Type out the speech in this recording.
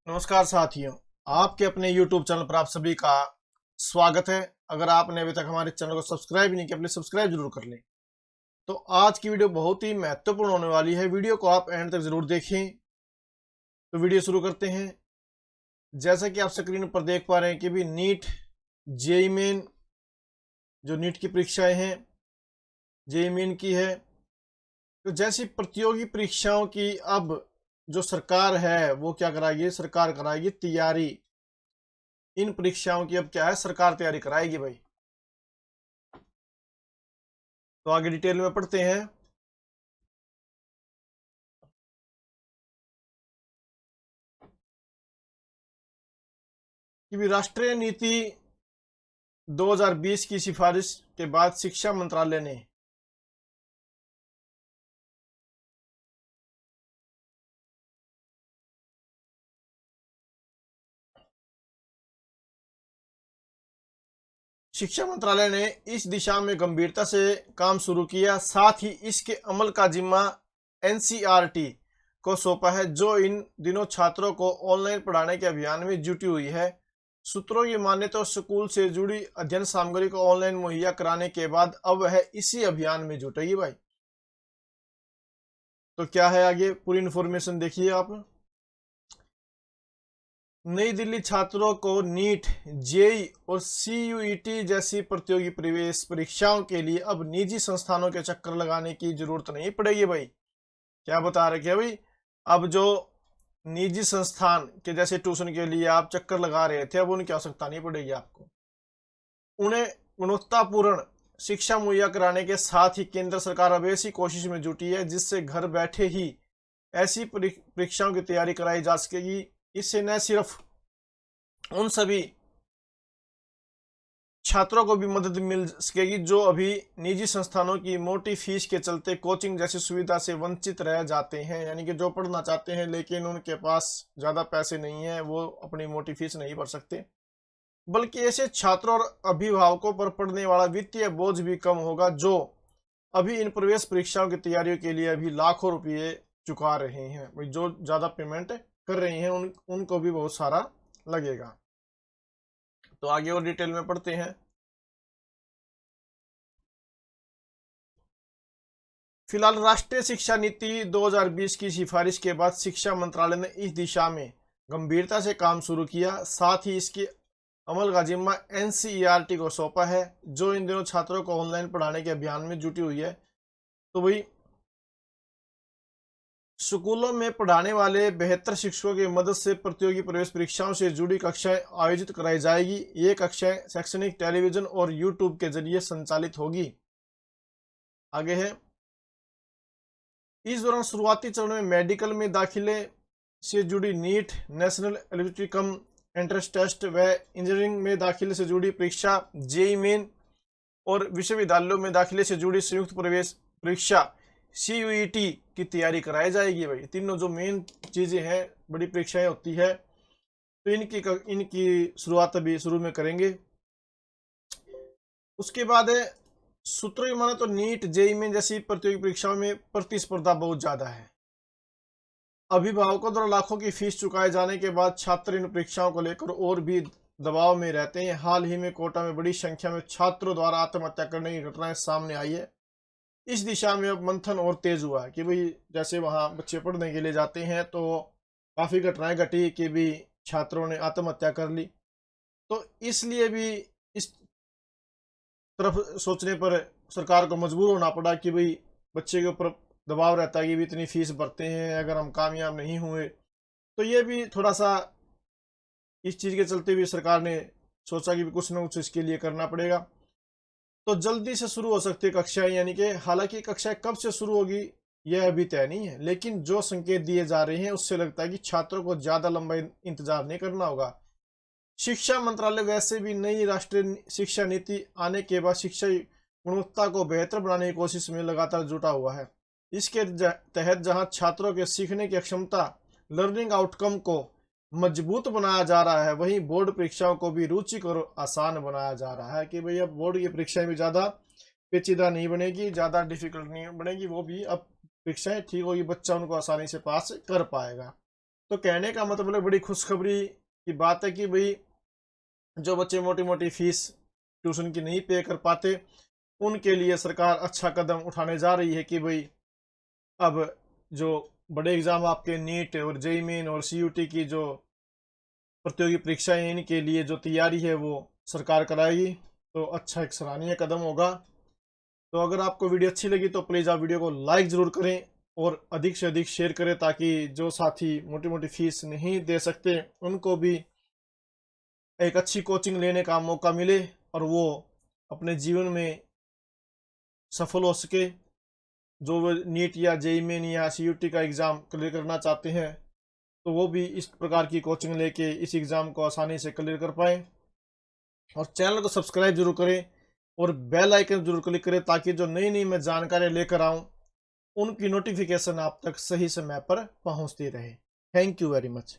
नमस्कार साथियों, आपके अपने YouTube चैनल पर आप सभी का स्वागत है। अगर आपने अभी तक हमारे चैनल को सब्सक्राइब नहीं किया, प्लीज सब्सक्राइब जरूर कर लें। तो आज की वीडियो बहुत ही महत्वपूर्ण होने वाली है। वीडियो को आप एंड तक जरूर देखें। तो वीडियो शुरू करते हैं। जैसा कि आप स्क्रीन पर देख पा रहे हैं कि भी नीट जेईई मेन, जो नीट की परीक्षाएं हैं, जेईई मेन की है। तो जैसी प्रतियोगी परीक्षाओं की अब जो सरकार है वो क्या कराएगी, सरकार कराएगी तैयारी। इन परीक्षाओं की अब क्या है, सरकार तैयारी कराएगी भाई। तो आगे डिटेल में पढ़ते हैं कि भी राष्ट्रीय नीति 2020 की सिफारिश के बाद शिक्षा मंत्रालय ने इस दिशा में गंभीरता से काम शुरू किया। साथ ही इसके अमल का जिम्मा एनसीईआरटी को सौंपा है, जो इन दिनों छात्रों को ऑनलाइन पढ़ाने के अभियान में जुटी हुई है। सूत्रों की माने तो स्कूल से जुड़ी अध्ययन सामग्री को ऑनलाइन मुहैया कराने के बाद अब वह इसी अभियान में जुटेगी भाई। तो क्या है आगे, पूरी इन्फॉर्मेशन देखिए आप। नई दिल्ली छात्रों को नीट, जेईई और सीयूईटी जैसी प्रतियोगी प्रवेश परीक्षाओं के लिए अब निजी संस्थानों के चक्कर लगाने की जरूरत नहीं पड़ेगी भाई। क्या बता रखे हैं भाई, अब जो निजी संस्थान के जैसे ट्यूशन के लिए आप चक्कर लगा रहे थे, अब उनकी आवश्यकता नहीं पड़ेगी आपको। उन्हें गुणवत्तापूर्ण शिक्षा मुहैया कराने के साथ ही केंद्र सरकार अब ऐसी कोशिश में जुटी है जिससे घर बैठे ही ऐसी परीक्षाओं की तैयारी कराई जा सकेगी। इससे न सिर्फ उन सभी छात्रों को भी मदद मिल सकेगी जो अभी निजी संस्थानों की मोटी फीस के चलते कोचिंग जैसी सुविधा से वंचित रह जाते हैं, यानी कि जो पढ़ना चाहते हैं लेकिन उनके पास ज़्यादा पैसे नहीं है, वो अपनी मोटी फीस नहीं भर सकते। बल्कि ऐसे छात्रों और अभिभावकों पर पड़ने वाला वित्तीय बोझ भी कम होगा, जो अभी इन प्रवेश परीक्षाओं की तैयारियों के लिए अभी लाखों रुपये चुका रहे हैं भाई। जो ज़्यादा पेमेंट कर रहे हैं उनको भी बहुत सारा लगेगा। तो आगे और डिटेल में पढ़ते हैं। फिलहाल राष्ट्रीय शिक्षा नीति 2020 की सिफारिश के बाद शिक्षा मंत्रालय ने इस दिशा में गंभीरता से काम शुरू किया। साथ ही इसके अमल का जिम्मा एनसीईआरटी को सौंपा है, जो इन दिनों छात्रों को ऑनलाइन पढ़ाने के अभियान में जुटी हुई है। तो भाई, स्कूलों में पढ़ाने वाले बेहतर शिक्षकों की मदद से प्रतियोगी प्रवेश परीक्षाओं से जुड़ी कक्षाएं आयोजित कराई जाएगी। ये कक्षाएं शैक्षणिक टेलीविजन और यूट्यूब के जरिए संचालित होगी। आगे है, इस दौरान शुरुआती चरण में मेडिकल में दाखिले से जुड़ी NEET, national eligibility cum entrance test व इंजीनियरिंग में दाखिले से जुड़ी परीक्षा जेईई मेन और विश्वविद्यालयों में दाखिले से जुड़ी संयुक्त प्रवेश परीक्षा सीयूईटी की तैयारी कराई जाएगी भाई। तीनों जो मेन चीज़ें हैं, बड़ी परीक्षाएं होती है, तो इनकी शुरुआत अभी शुरू में करेंगे। उसके बाद है, सूत्रों की माने तो नीट, जेईई मेन जैसी प्रतियोगी परीक्षाओं में प्रतिस्पर्धा बहुत ज़्यादा है। अभिभावकों द्वारा लाखों की फीस चुकाए जाने के बाद छात्र इन परीक्षाओं को लेकर और भी दबाव में रहते हैं। हाल ही में कोटा में बड़ी संख्या में छात्रों द्वारा आत्महत्या करने की घटनाएं सामने आई है। इस दिशा में अब मंथन और तेज हुआ है कि भाई, जैसे वहाँ बच्चे पढ़ने के लिए जाते हैं तो काफ़ी घटनाएं घटी कि भी छात्रों ने आत्महत्या कर ली। तो इसलिए भी इस तरफ सोचने पर सरकार को मजबूर होना पड़ा कि भाई, बच्चे के ऊपर दबाव रहता है कि भी इतनी फीस भरते हैं, अगर हम कामयाब नहीं हुए तो ये भी थोड़ा सा, इस चीज़ के चलते भी सरकार ने सोचा कि कुछ ना कुछ इसके लिए करना पड़ेगा। तो जल्दी से शुरू हो सकती है कक्षाएं, यानी कि हालांकि कक्षाएं कब से शुरू होगी यह अभी तय नहीं है, लेकिन जो संकेत दिए जा रहे हैं उससे लगता है कि छात्रों को ज़्यादा लंबा इंतजार नहीं करना होगा। शिक्षा मंत्रालय वैसे भी नई राष्ट्रीय शिक्षा नीति आने के बाद शिक्षा गुणवत्ता को बेहतर बनाने की कोशिश में लगातार जुटा हुआ है। इसके तहत जहां छात्रों के सीखने की क्षमता, लर्निंग आउटकम को मजबूत बनाया जा रहा है, वहीं बोर्ड परीक्षाओं को भी रुचिकर और आसान बनाया जा रहा है कि भाई अब बोर्ड की परीक्षाएं भी ज़्यादा पेचीदा नहीं बनेगी, ज़्यादा डिफिकल्ट नहीं बनेगी, वो भी अब परीक्षाएं ठीक होगी, बच्चा उनको आसानी से पास कर पाएगा। तो कहने का मतलब है, बड़ी खुशखबरी की बात है कि भाई जो बच्चे मोटी मोटी फीस ट्यूशन की नहीं पे कर पाते, उनके लिए सरकार अच्छा कदम उठाने जा रही है कि भाई अब जो बड़े एग्जाम आपके नीट और जेईई मेन और सीयूटी की जो प्रतियोगी परीक्षाएं, इनके लिए जो तैयारी है वो सरकार कराएगी। तो अच्छा, एक सराहनीय कदम होगा। तो अगर आपको वीडियो अच्छी लगी तो प्लीज़ आप वीडियो को लाइक ज़रूर करें और अधिक से अधिक शेयर करें, ताकि जो साथी मोटी मोटी फीस नहीं दे सकते उनको भी एक अच्छी कोचिंग लेने का मौका मिले और वो अपने जीवन में सफल हो सके। जो वो नीट या जेईई मेन या सीयूटी का एग्ज़ाम क्लियर करना चाहते हैं, तो वो भी इस प्रकार की कोचिंग लेके इस एग्ज़ाम को आसानी से क्लियर कर पाए। और चैनल को सब्सक्राइब जरूर करें और बेल आइकन जरूर क्लिक करें, ताकि जो नई नई मैं जानकारी लेकर आऊँ उनकी नोटिफिकेशन आप तक सही समय पर पहुंचती रहे। Thank you very much.